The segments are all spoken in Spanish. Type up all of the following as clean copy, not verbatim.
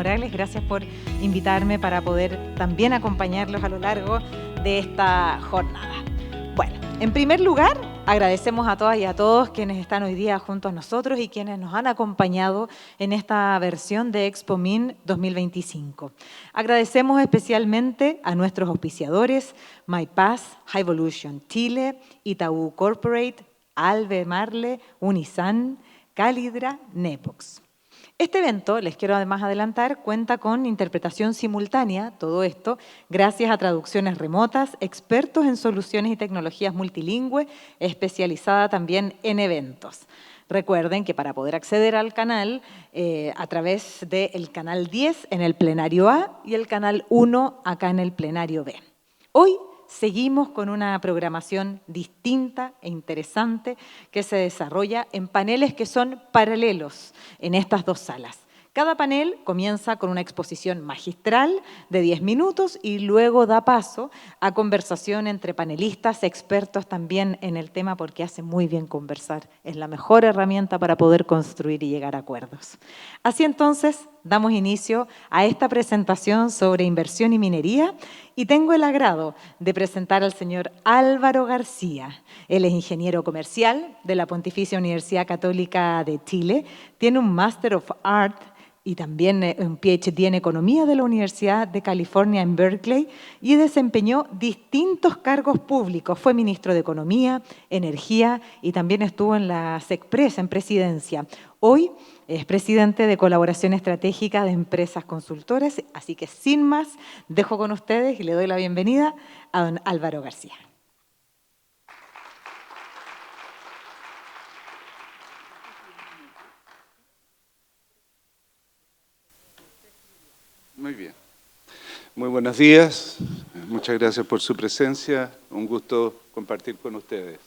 Morales, gracias por invitarme para poder también acompañarlos a lo largo de esta jornada. Bueno, en primer lugar, agradecemos a todas y a todos quienes están hoy día junto a nosotros y quienes nos han acompañado en esta versión de Expo MIN 2025. Agradecemos especialmente a nuestros auspiciadores, MyPass, Highvolution Chile, Itaú Corporate, Albe Marle, Unisan, Calidra, Nepox. Este evento, les quiero además adelantar, cuenta con interpretación simultánea, todo esto, gracias a traducciones remotas, expertos en soluciones y tecnologías multilingües, especializada también en eventos. Recuerden que para poder acceder al canal, a través del canal 10 en el plenario A y el canal 1 acá en el plenario B. Hoy seguimos con una programación distinta e interesante que se desarrolla en paneles que son paralelos en estas dos salas. Cada panel comienza con una exposición magistral de 10 minutos y luego da paso a conversación entre panelistas, expertos también en el tema, porque hace muy bien conversar. Es la mejor herramienta para poder construir y llegar a acuerdos. Así entonces, damos inicio a esta presentación sobre inversión y minería y tengo el agrado de presentar al señor Álvaro García. Él es ingeniero comercial de la Pontificia Universidad Católica de Chile, tiene un Master of Art y también un PhD en Economía de la Universidad de California en Berkeley y desempeñó distintos cargos públicos. Fue ministro de Economía, Energía y también estuvo en la SECPRES, en presidencia. Hoy es presidente de Colaboración Estratégica de Empresas Consultoras, así que sin más, dejo con ustedes y le doy la bienvenida a don Álvaro García. Muy bien. Muy buenos días. Muchas gracias por su presencia. Un gusto compartir con ustedes.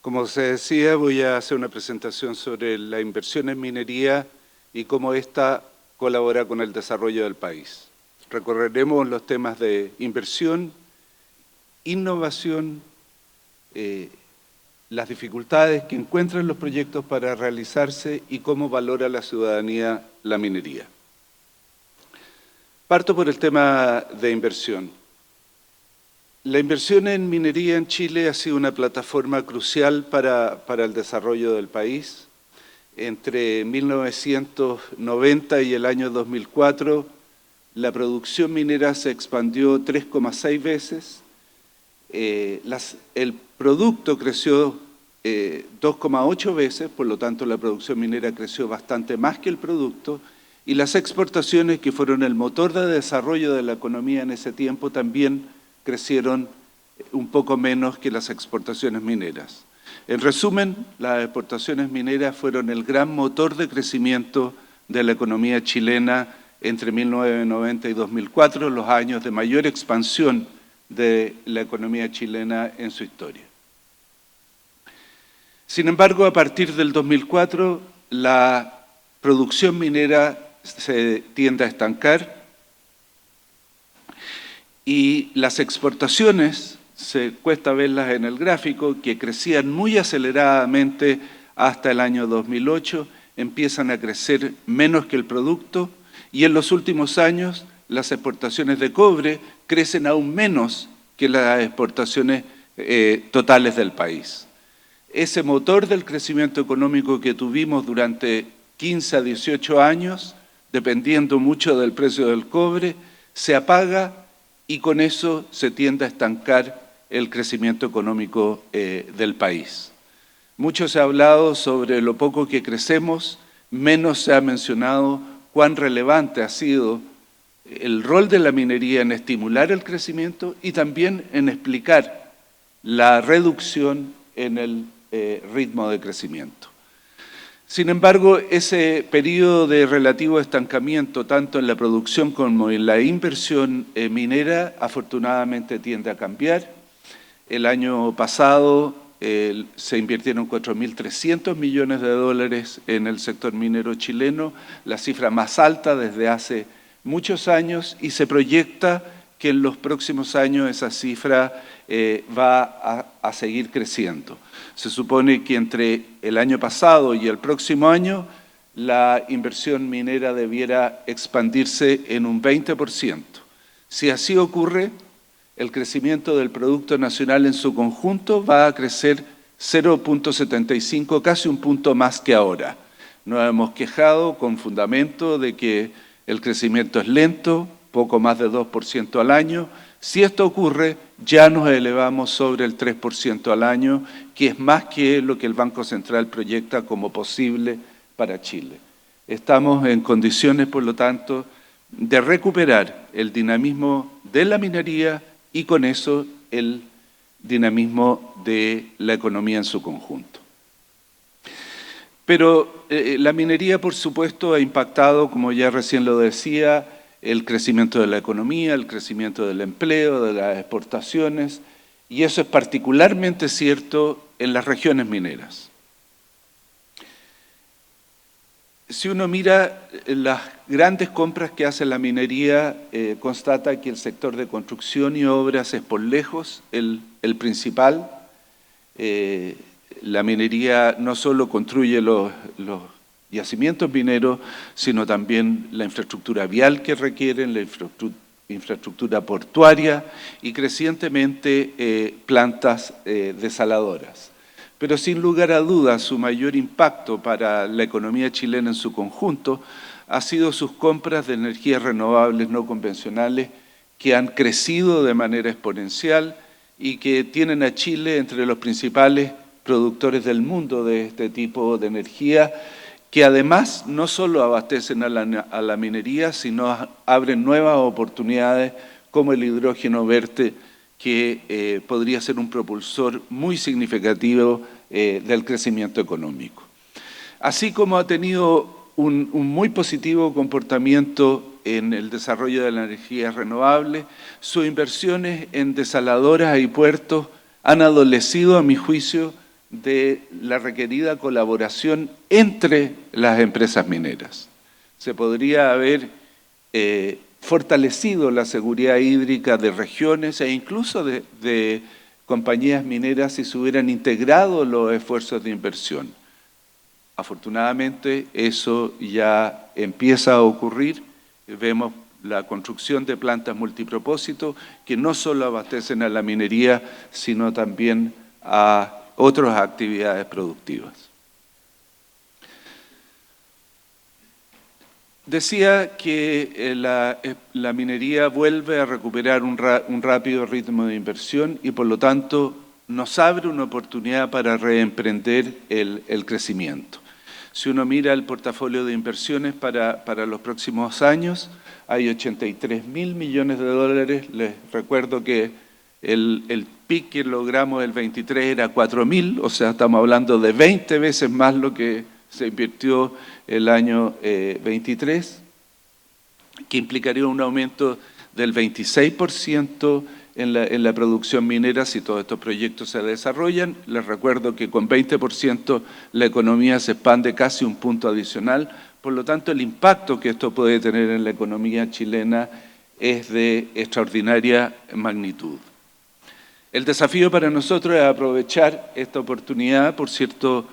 Como se decía, voy a hacer una presentación sobre la inversión en minería y cómo ésta colabora con el desarrollo del país. Recorreremos los temas de inversión, innovación, las dificultades que encuentran los proyectos para realizarse y cómo valora la ciudadanía la minería. Parto por el tema de inversión. La inversión en minería en Chile ha sido una plataforma crucial para el desarrollo del país. Entre 1990 y el año 2004, la producción minera se expandió 3,6 veces, el producto creció 2,8 veces, por lo tanto la producción minera creció bastante más que el producto, y las exportaciones, que fueron el motor de desarrollo de la economía en ese tiempo, también crecieron un poco menos que las exportaciones mineras. En resumen, las exportaciones mineras fueron el gran motor de crecimiento de la economía chilena entre 1990 y 2004, los años de mayor expansión de la economía chilena en su historia. Sin embargo, a partir del 2004, la producción minera se tiende a estancar y las exportaciones, se cuesta verlas en el gráfico, que crecían muy aceleradamente hasta el año 2008, empiezan a crecer menos que el producto y en los últimos años las exportaciones de cobre crecen aún menos que las exportaciones totales del país. Ese motor del crecimiento económico que tuvimos durante 15 a 18 años, dependiendo mucho del precio del cobre, se apaga y con eso se tiende a estancar el crecimiento económico del país. Mucho se ha hablado sobre lo poco que crecemos, menos se ha mencionado cuán relevante ha sido el rol de la minería en estimular el crecimiento y también en explicar la reducción en el ritmo de crecimiento. Sin embargo, ese periodo de relativo estancamiento, tanto en la producción como en la inversión minera, afortunadamente tiende a cambiar. El año pasado se invirtieron 4.300 millones de dólares en el sector minero chileno, la cifra más alta desde hace muchos años, y se proyecta que en los próximos años esa cifra va a seguir creciendo. Se supone que entre el año pasado y el próximo año la inversión minera debiera expandirse en un 20%. Si así ocurre, el crecimiento del Producto Nacional en su conjunto va a crecer 0,75, casi un punto más que ahora. Nos hemos quejado con fundamento de que el crecimiento es lento, poco más de 2% al año. Si esto ocurre, ya nos elevamos sobre el 3% al año, que es más que lo que el Banco Central proyecta como posible para Chile. Estamos en condiciones, por lo tanto, de recuperar el dinamismo de la minería y con eso el dinamismo de la economía en su conjunto. Pero la minería, por supuesto, ha impactado, como ya recién lo decía, el crecimiento de la economía, el crecimiento del empleo, de las exportaciones, y eso es particularmente cierto en las regiones mineras. Si uno mira las grandes compras que hace la minería, constata que el sector de construcción y obras es por lejos el principal. La minería no solo construye los yacimientos mineros, sino también la infraestructura vial que requieren, la infraestructura portuaria y crecientemente plantas desaladoras. Pero sin lugar a dudas, su mayor impacto para la economía chilena en su conjunto ha sido sus compras de energías renovables no convencionales que han crecido de manera exponencial y que tienen a Chile entre los principales productores del mundo de este tipo de energía, que además no solo abastecen a la minería, sino abren nuevas oportunidades como el hidrógeno verde, que podría ser un propulsor muy significativo del crecimiento económico. Así como ha tenido un muy positivo comportamiento en el desarrollo de la energía renovable, sus inversiones en desaladoras y puertos han adolecido, a mi juicio, de la requerida colaboración entre las empresas mineras. Se podría haber fortalecido la seguridad hídrica de regiones e incluso de compañías mineras si se hubieran integrado los esfuerzos de inversión. Afortunadamente eso ya empieza a ocurrir. Vemos la construcción de plantas multipropósito que no solo abastecen a la minería, sino también a otras actividades productivas. Decía que la minería vuelve a recuperar un rápido ritmo de inversión y por lo tanto nos abre una oportunidad para reemprender el crecimiento. Si uno mira el portafolio de inversiones para los próximos años, hay 83.000 millones de dólares. Les recuerdo que el PIB que logramos el 23 era 4.000, o sea, estamos hablando de 20 veces más lo que se invirtió el año 23, que implicaría un aumento del 26% en la producción minera si todos estos proyectos se desarrollan. Les recuerdo que con 20% la economía se expande casi un punto adicional, por lo tanto el impacto que esto puede tener en la economía chilena es de extraordinaria magnitud. El desafío para nosotros es aprovechar esta oportunidad. Por cierto,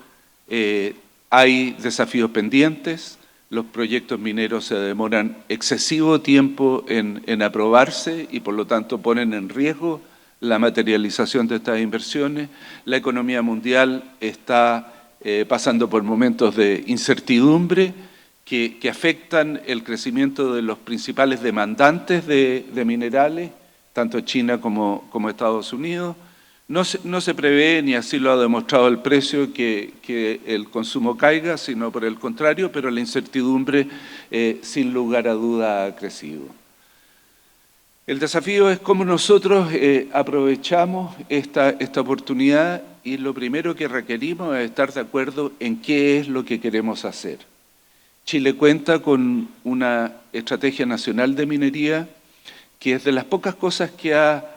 hay desafíos pendientes. Los proyectos mineros se demoran excesivo tiempo en aprobarse y por lo tanto ponen en riesgo la materialización de estas inversiones. La economía mundial está pasando por momentos de incertidumbre que afectan el crecimiento de los principales demandantes de minerales, tanto China como Estados Unidos. No se prevé, ni así lo ha demostrado el precio, que el consumo caiga, sino por el contrario, pero la incertidumbre sin lugar a duda ha crecido. El desafío es cómo nosotros aprovechamos esta oportunidad y lo primero que requerimos es estar de acuerdo en qué es lo que queremos hacer. Chile cuenta con una estrategia nacional de minería que es de las pocas cosas que ha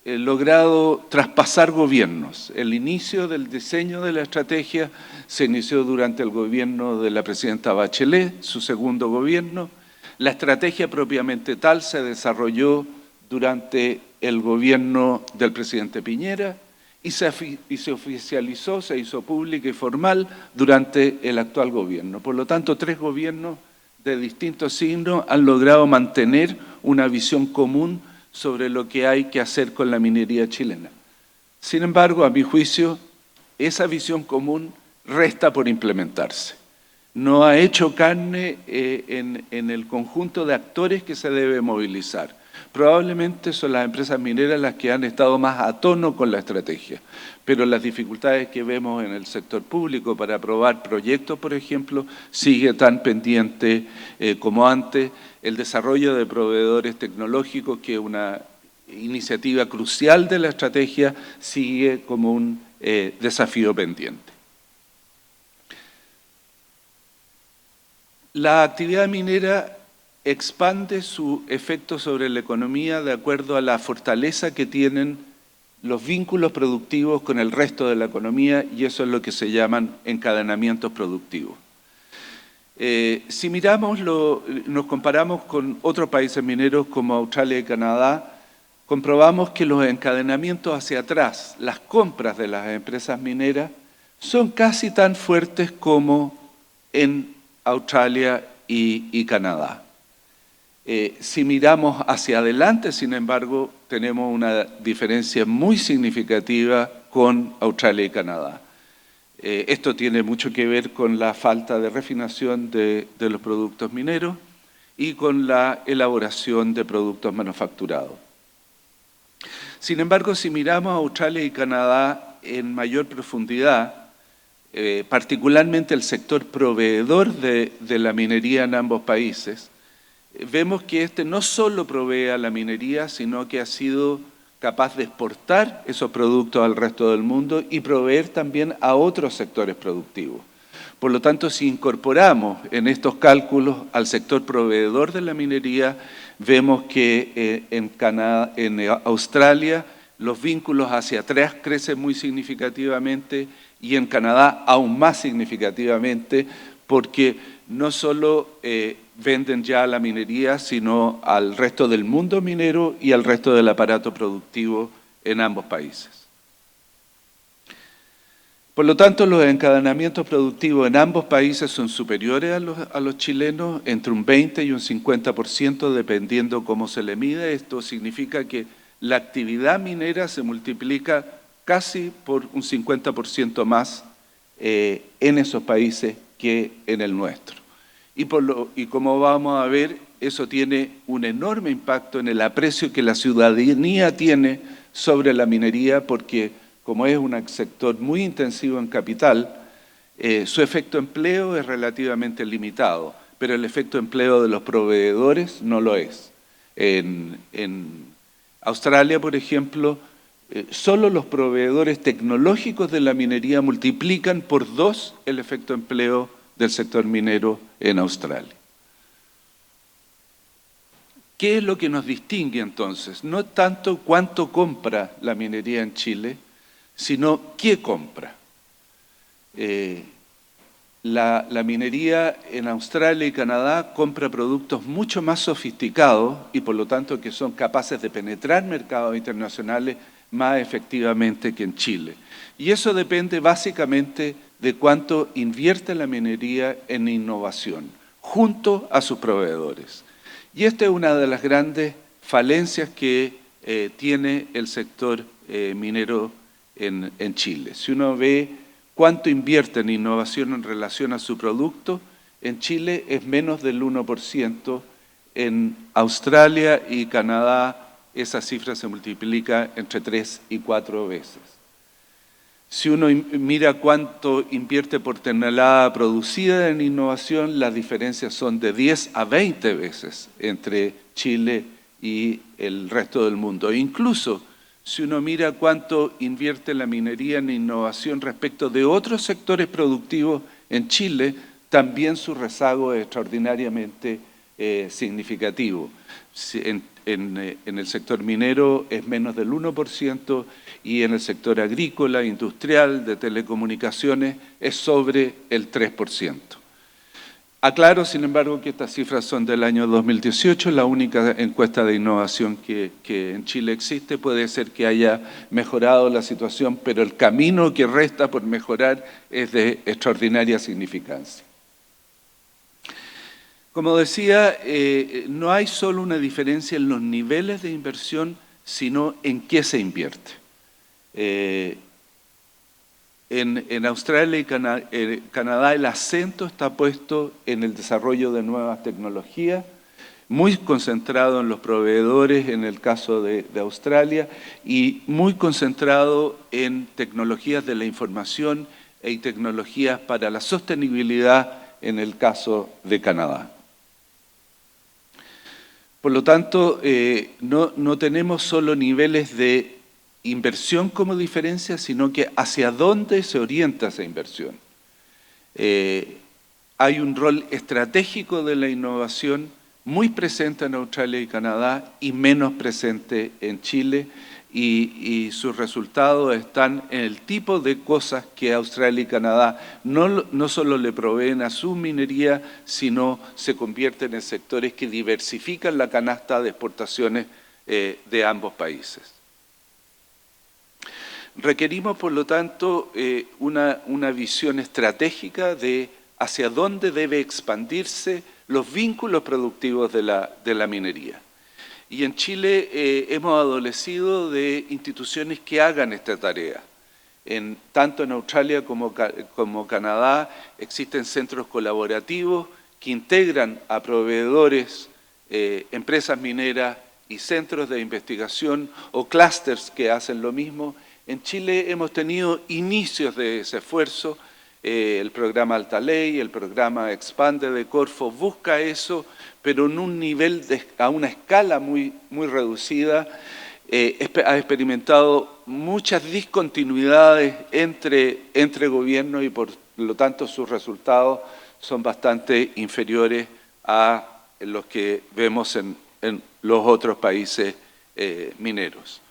logrado traspasar gobiernos. El inicio del diseño de la estrategia se inició durante el gobierno de la presidenta Bachelet, su segundo gobierno. La estrategia propiamente tal se desarrolló durante el gobierno del presidente Piñera y se oficializó, se hizo pública y formal durante el actual gobierno. Por lo tanto, 3 gobiernos de distintos signos han logrado mantener una visión común sobre lo que hay que hacer con la minería chilena. Sin embargo, a mi juicio, esa visión común resta por implementarse. No ha hecho carne en el conjunto de actores que se debe movilizar. Probablemente son las empresas mineras las que han estado más a tono con la estrategia, pero las dificultades que vemos en el sector público para aprobar proyectos, por ejemplo, sigue tan pendiente como antes. El desarrollo de proveedores tecnológicos, que es una iniciativa crucial de la estrategia, sigue como un desafío pendiente. La actividad minera expande su efecto sobre la economía de acuerdo a la fortaleza que tienen los vínculos productivos con el resto de la economía, y eso es lo que se llaman encadenamientos productivos. Si miramos, nos comparamos con otros países mineros como Australia y Canadá, comprobamos que los encadenamientos hacia atrás, las compras de las empresas mineras, son casi tan fuertes como en Australia y Canadá. Si miramos hacia adelante, sin embargo, tenemos una diferencia muy significativa con Australia y Canadá. Esto tiene mucho que ver con la falta de refinación de los productos mineros y con la elaboración de productos manufacturados. Sin embargo, si miramos a Australia y Canadá en mayor profundidad, particularmente el sector proveedor de la minería en ambos países, vemos que este no solo provee a la minería, sino que ha sido capaz de exportar esos productos al resto del mundo y proveer también a otros sectores productivos. Por lo tanto, si incorporamos en estos cálculos al sector proveedor de la minería, vemos que en Australia los vínculos hacia atrás crecen muy significativamente, y en Canadá aún más significativamente, porque no solo venden ya la minería, sino al resto del mundo minero y al resto del aparato productivo en ambos países. Por lo tanto, los encadenamientos productivos en ambos países son superiores a los chilenos, entre un 20 y un 50%, dependiendo cómo se le mide. Esto significa que la actividad minera se multiplica casi por un 50% más en esos países que en el nuestro. Y como vamos a ver, eso tiene un enorme impacto en el aprecio que la ciudadanía tiene sobre la minería, porque como es un sector muy intensivo en capital, su efecto empleo es relativamente limitado, pero el efecto empleo de los proveedores no lo es. En Australia, por ejemplo, solo los proveedores tecnológicos de la minería multiplican por 2 el efecto empleo del sector minero en Australia. ¿Qué es lo que nos distingue entonces? No tanto cuánto compra la minería en Chile, sino qué compra. La minería en Australia y Canadá compra productos mucho más sofisticados y por lo tanto que son capaces de penetrar mercados internacionales más efectivamente que en Chile. Y eso depende básicamente de cuánto invierte la minería en innovación, junto a sus proveedores. Y esta es una de las grandes falencias que tiene el sector minero en Chile. Si uno ve cuánto invierte en innovación en relación a su producto, en Chile es menos del 1%, en Australia y Canadá esa cifra se multiplica entre 3 y 4 veces. Si uno mira cuánto invierte por tonelada producida en innovación, las diferencias son de 10 a 20 veces entre Chile y el resto del mundo. E incluso si uno mira cuánto invierte la minería en innovación respecto de otros sectores productivos en Chile, también su rezago es extraordinariamente significativo. En el sector minero es menos del 1% y en el sector agrícola, industrial, de telecomunicaciones es sobre el 3%. Aclaro, sin embargo, que estas cifras son del año 2018, la única encuesta de innovación que en Chile existe. Puede ser que haya mejorado la situación, pero el camino que resta por mejorar es de extraordinaria significancia. Como decía, no hay solo una diferencia en los niveles de inversión, sino en qué se invierte. En Australia y Canadá el acento está puesto en el desarrollo de nuevas tecnologías, muy concentrado en los proveedores en el caso de Australia y muy concentrado en tecnologías de la información y tecnologías para la sostenibilidad en el caso de Canadá. Por lo tanto, no tenemos solo niveles de inversión como diferencia, sino que hacia dónde se orienta esa inversión. Hay un rol estratégico de la innovación muy presente en Australia y Canadá y menos presente en Chile, y sus resultados están en el tipo de cosas que Australia y Canadá no solo le proveen a su minería, sino se convierten en sectores que diversifican la canasta de exportaciones de ambos países. Requerimos, por lo tanto, una visión estratégica de hacia dónde debe expandirse los vínculos productivos de la minería. Y en Chile hemos adolecido de instituciones que hagan esta tarea. Tanto en Australia como Canadá existen centros colaborativos que integran a proveedores, empresas mineras y centros de investigación o clústeres que hacen lo mismo. En Chile hemos tenido inicios de ese esfuerzo. El programa Alta Ley, el programa Expande de Corfo busca eso, pero en un nivel, a una escala muy reducida. Ha experimentado muchas discontinuidades entre gobiernos y por lo tanto sus resultados son bastante inferiores a los que vemos en los otros países mineros.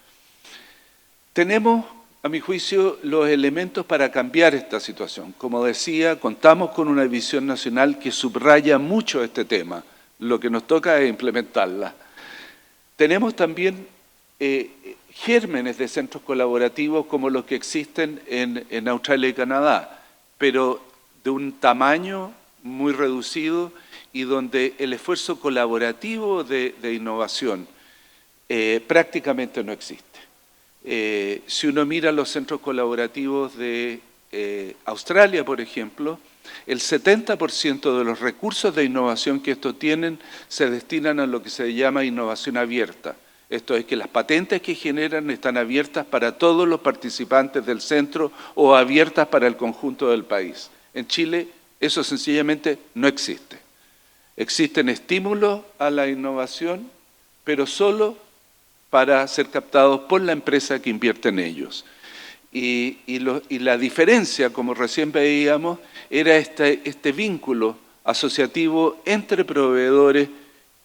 Tenemos, a mi juicio, los elementos para cambiar esta situación. Como decía, contamos con una visión nacional que subraya mucho este tema. Lo que nos toca es implementarla. Tenemos también gérmenes de centros colaborativos como los que existen en Australia y Canadá, pero de un tamaño muy reducido y donde el esfuerzo colaborativo de innovación prácticamente no existe. Si uno mira los centros colaborativos de Australia, por ejemplo, el 70% de los recursos de innovación que estos tienen se destinan a lo que se llama innovación abierta. Esto es que las patentes que generan están abiertas para todos los participantes del centro o abiertas para el conjunto del país. En Chile eso sencillamente no existe. Existen estímulos a la innovación, pero solo para ser captados por la empresa que invierte en ellos. Y la diferencia, como recién veíamos, era este vínculo asociativo entre proveedores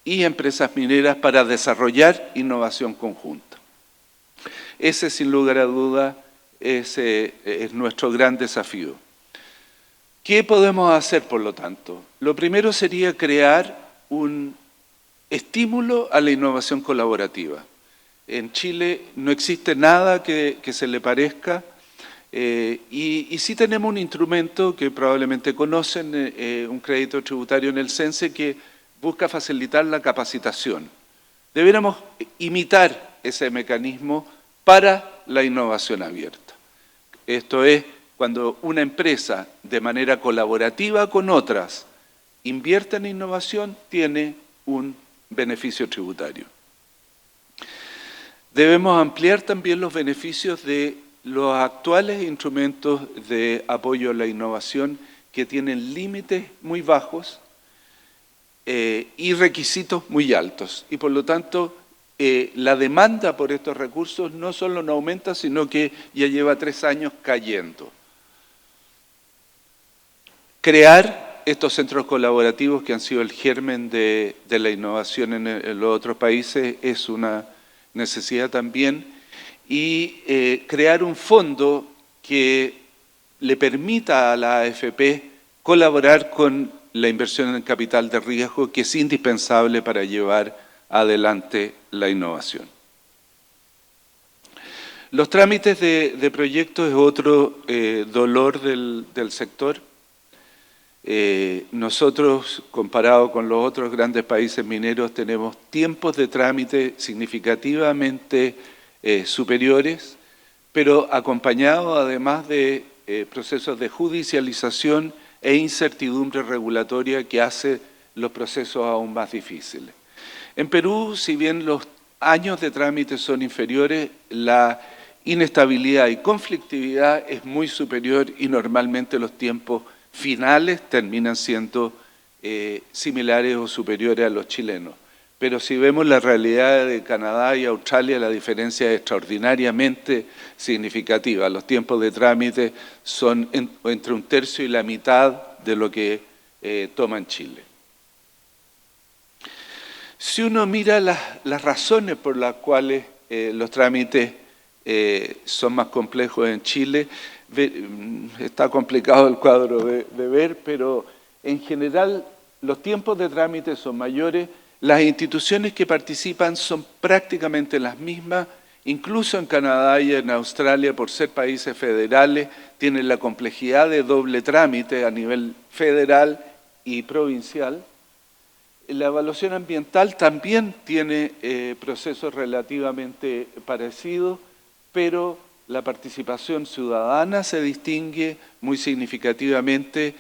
y empresas mineras para desarrollar innovación conjunta. Ese, sin lugar a duda, es nuestro gran desafío. ¿Qué podemos hacer, por lo tanto? Lo primero sería crear un estímulo a la innovación colaborativa. En Chile no existe nada que se le parezca y sí tenemos un instrumento que probablemente conocen, un crédito tributario en el CENSE que busca facilitar la capacitación. Deberíamos imitar ese mecanismo para la innovación abierta. Esto es, cuando una empresa de manera colaborativa con otras invierte en innovación, tiene un beneficio tributario. Debemos ampliar también los beneficios de los actuales instrumentos de apoyo a la innovación que tienen límites muy bajos y requisitos muy altos. Y por lo tanto, la demanda por estos recursos no solo no aumenta, sino que ya lleva 3 años cayendo. Crear estos centros colaborativos que han sido el germen de la innovación en los otros países es una necesidad también, y crear un fondo que le permita a la AFP colaborar con la inversión en capital de riesgo, que es indispensable para llevar adelante la innovación. Los trámites de proyectos es otro dolor del sector. Nosotros, comparado con los otros grandes países mineros, tenemos tiempos de trámite significativamente superiores, pero acompañados además de procesos de judicialización e incertidumbre regulatoria que hace los procesos aún más difíciles. En Perú, si bien los años de trámite son inferiores, la inestabilidad y conflictividad es muy superior y normalmente los tiempos finales terminan siendo similares o superiores a los chilenos. Pero si vemos la realidad de Canadá y Australia, la diferencia es extraordinariamente significativa. Los tiempos de trámite son entre un tercio y la mitad de lo que toma en Chile. Si uno mira las razones por las cuales los trámites son más complejos en Chile, está complicado el cuadro de ver, pero en general los tiempos de trámite son mayores, las instituciones que participan son prácticamente las mismas, incluso en Canadá y en Australia, por ser países federales, tienen la complejidad de doble trámite a nivel federal y provincial. La evaluación ambiental también tiene procesos relativamente parecidos, pero la participación ciudadana se distingue muy significativamente.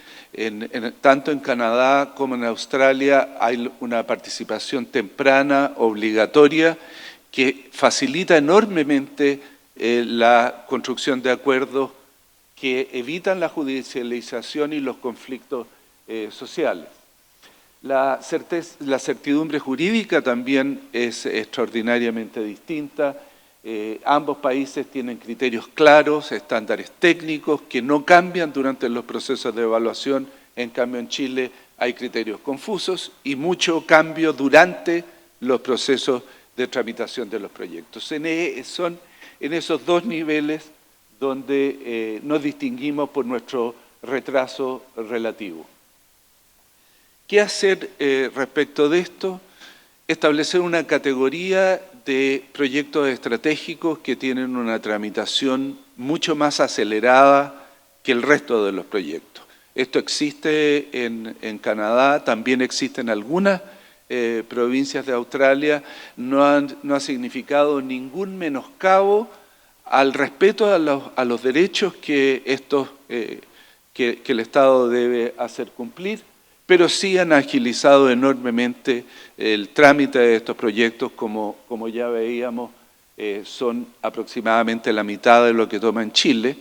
Tanto en Canadá como en Australia hay una participación temprana, obligatoria, que facilita enormemente la construcción de acuerdos que evitan la judicialización y los conflictos sociales. La certidumbre jurídica también es extraordinariamente distinta. Ambos países tienen criterios claros, estándares técnicos que no cambian durante los procesos de evaluación. En cambio, en Chile hay criterios confusos y mucho cambio durante los procesos de tramitación de los proyectos. Son en esos dos niveles donde nos distinguimos por nuestro retraso relativo. ¿Qué hacer respecto de esto? Establecer una categoría de proyectos estratégicos que tienen una tramitación mucho más acelerada que el resto de los proyectos. Esto existe en Canadá, también existe en algunas provincias de Australia, no ha significado ningún menoscabo al respeto a los derechos que el Estado debe hacer cumplir, pero sí han agilizado enormemente el trámite de estos proyectos, como ya veíamos, son aproximadamente la mitad de lo que toma en Chile.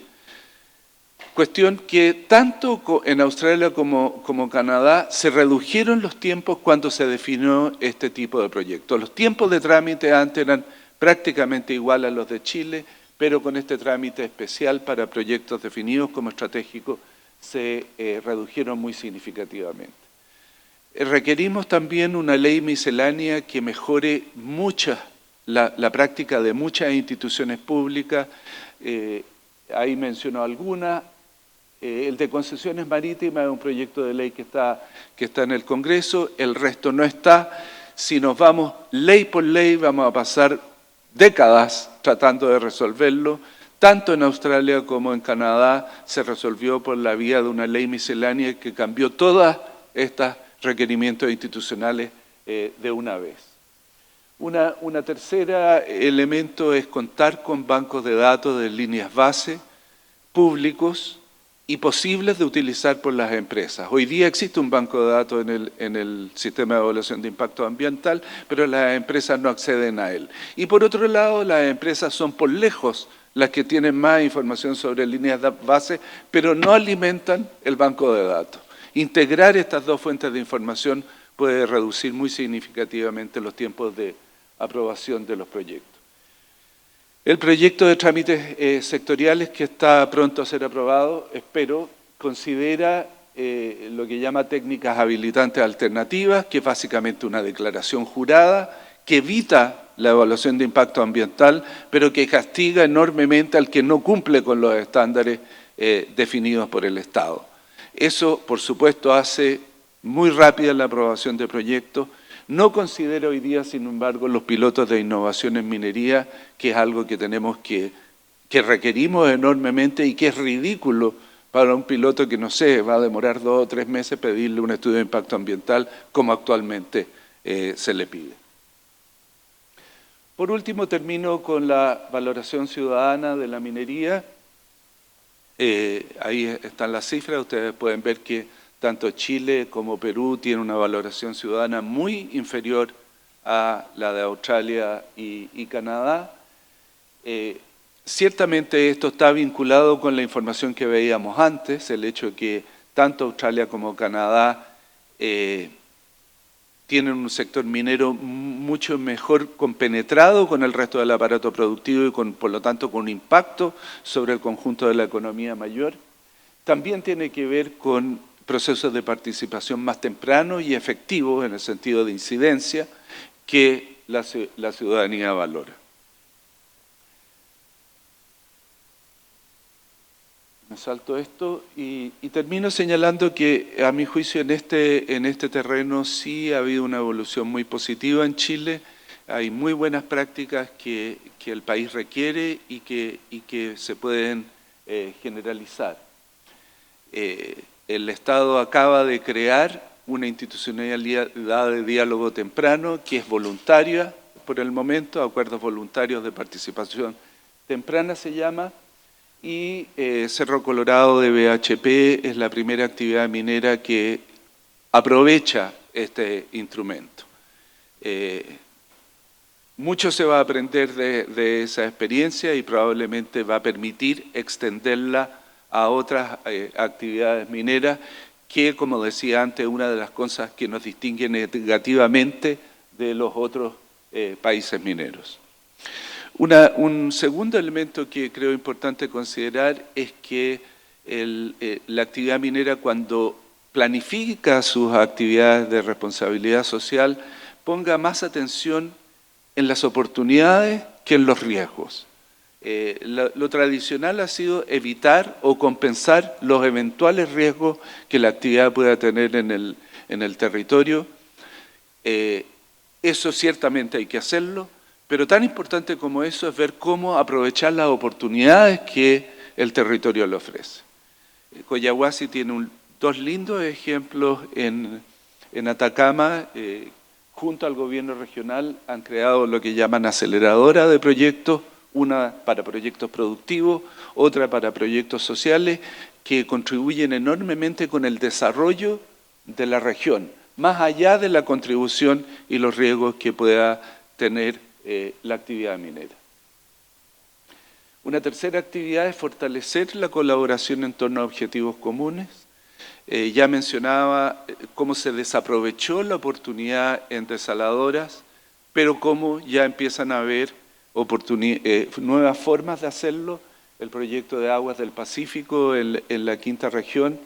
Cuestión que tanto en Australia como Canadá se redujeron los tiempos cuando se definió este tipo de proyectos. Los tiempos de trámite antes eran prácticamente iguales a los de Chile, pero con este trámite especial para proyectos definidos como estratégicos se redujeron muy significativamente. Requerimos también una ley miscelánea que mejore la práctica de muchas instituciones públicas. Ahí menciono algunas. El de concesiones marítimas es un proyecto de ley que está en el Congreso, el resto no está. Si nos vamos ley por ley, vamos a pasar décadas tratando de resolverlo. Tanto en Australia como en Canadá se resolvió por la vía de una ley miscelánea que cambió todas estos requerimientos institucionales de una vez. Una tercera elemento es contar con bancos de datos de líneas base públicos y posibles de utilizar por las empresas. Hoy día existe un banco de datos en el sistema de evaluación de impacto ambiental, pero las empresas no acceden a él. Y por otro lado, las empresas son por lejos las que tienen más información sobre líneas base, pero no alimentan el banco de datos. Integrar estas dos fuentes de información puede reducir muy significativamente los tiempos de aprobación de los proyectos. El proyecto de trámites sectoriales que está pronto a ser aprobado, espero, considera lo que llama técnicas habilitantes alternativas, que es básicamente una declaración jurada que evita la evaluación de impacto ambiental, pero que castiga enormemente al que no cumple con los estándares definidos por el Estado. Eso, por supuesto, hace muy rápida la aprobación de proyectos. No considero hoy día, sin embargo, los pilotos de innovación en minería, que es algo que tenemos que requerimos enormemente y que es ridículo para un piloto que, no sé, va a demorar 2 o 3 meses pedirle un estudio de impacto ambiental como actualmente se le pide. Por último, termino con la valoración ciudadana de la minería. Ahí están las cifras, ustedes pueden ver que tanto Chile como Perú tienen una valoración ciudadana muy inferior a la de Australia y Canadá. Ciertamente esto está vinculado con la información que veíamos antes, el hecho de que tanto Australia como Canadá tienen un sector minero mucho mejor compenetrado con el resto del aparato productivo y por lo tanto con un impacto sobre el conjunto de la economía mayor. También tiene que ver con procesos de participación más tempranos y efectivos en el sentido de incidencia que la ciudadanía valora. Me salto esto y termino señalando que, a mi juicio, en este terreno sí ha habido una evolución muy positiva en Chile. Hay muy buenas prácticas que el país requiere y que se pueden generalizar. El Estado acaba de crear una institucionalidad de diálogo temprano que es voluntaria por el momento, acuerdos voluntarios de participación temprana se llama, y Cerro Colorado de BHP es la primera actividad minera que aprovecha este instrumento. Mucho se va a aprender de esa experiencia y probablemente va a permitir extenderla a otras actividades mineras que, como decía antes, una de las cosas que nos distingue negativamente de los otros países mineros. Un segundo elemento que creo importante considerar es que la actividad minera, cuando planifica sus actividades de responsabilidad social, ponga más atención en las oportunidades que en los riesgos. Lo tradicional ha sido evitar o compensar los eventuales riesgos que la actividad pueda tener en el territorio. Eso ciertamente hay que hacerlo, pero tan importante como eso es ver cómo aprovechar las oportunidades que el territorio le ofrece. Collahuasi tiene 2 lindos ejemplos en Atacama. Junto al gobierno regional han creado lo que llaman aceleradora de proyectos, una para proyectos productivos, otra para proyectos sociales, que contribuyen enormemente con el desarrollo de la región, más allá de la contribución y los riesgos que pueda tener la actividad minera. Una tercera actividad es fortalecer la colaboración en torno a objetivos comunes. Ya mencionaba cómo se desaprovechó la oportunidad en desaladoras, pero cómo ya empiezan a haber nuevas formas de hacerlo. El proyecto de aguas del Pacífico en la quinta región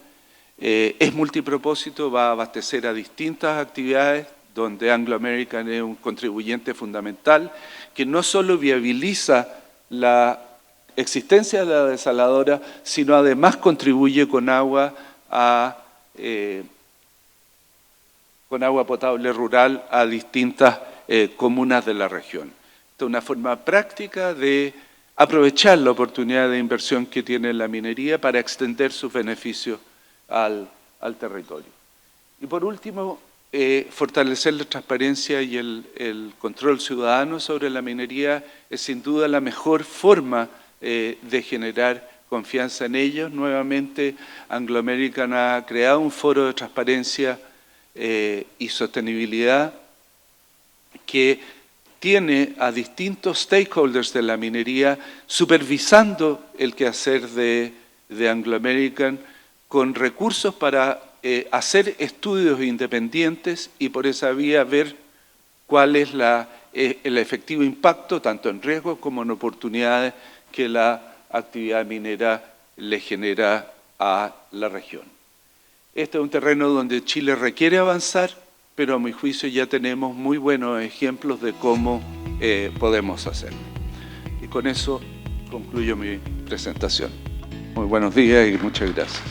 es multipropósito, va a abastecer a distintas actividades, donde Anglo American es un contribuyente fundamental, que no solo viabiliza la existencia de la desaladora, sino además contribuye con agua potable rural a distintas comunas de la región. Esta es una forma práctica de aprovechar la oportunidad de inversión que tiene la minería para extender sus beneficios al territorio. Y por último, fortalecer la transparencia y el control ciudadano sobre la minería es sin duda la mejor forma de generar confianza en ellos. Nuevamente, Anglo American ha creado un foro de transparencia y sostenibilidad que tiene a distintos stakeholders de la minería supervisando el quehacer de Anglo American con recursos para hacer estudios independientes y por esa vía ver cuál es el efectivo impacto, tanto en riesgos como en oportunidades, que la actividad minera le genera a la región. Este es un terreno donde Chile requiere avanzar, pero a mi juicio ya tenemos muy buenos ejemplos de cómo podemos hacerlo. Y con eso concluyo mi presentación. Muy buenos días y muchas gracias.